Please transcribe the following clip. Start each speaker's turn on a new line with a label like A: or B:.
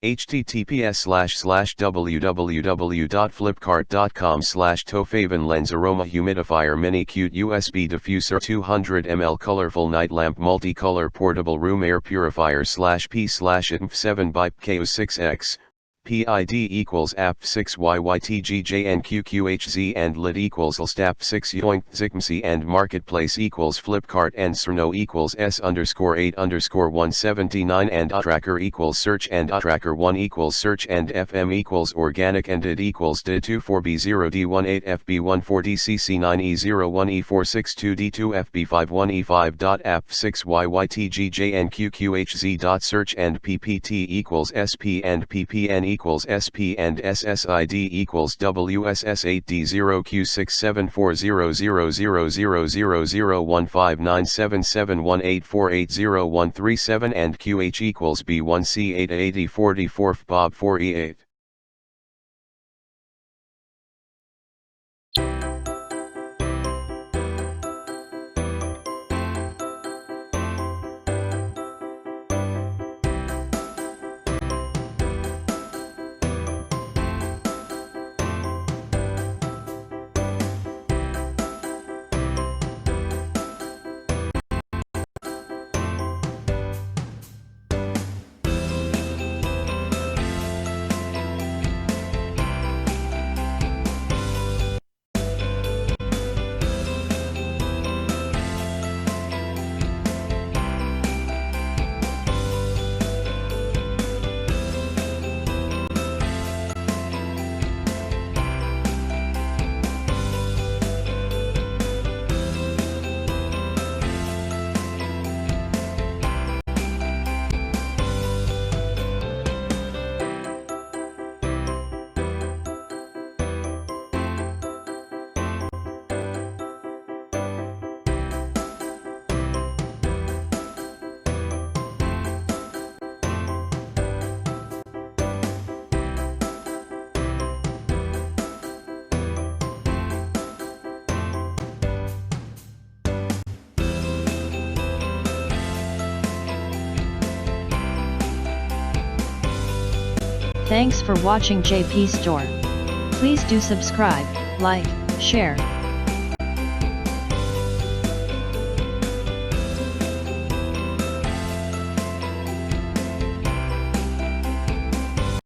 A: https://www.flipkart.com/TOPHAVEN Lens Aroma Humidifier Mini Cute USB Diffuser 200 ml Colorful Night Lamp Multicolor Portable Room Air Purifier /P/INF7 by KO6X PID equals AP6YYTGJNQQHZ and lid equals LSTAP6 yoink ZICMC and marketplace equals Flipkart and Cerno equals S_8_179 and tracker equals search and tracker 1 equals search and FM equals organic and did equals did 24B0D188FB14622D2FB51E5.app6YYTGJNQQHZ.search and PPT equals SP and PPN equals SP and SSID equals WSS8D0Q674000001597718480137 and QH equals B1C88044 Bob 4E8.
B: Thanks for watching JP Store. Please do subscribe, like, share,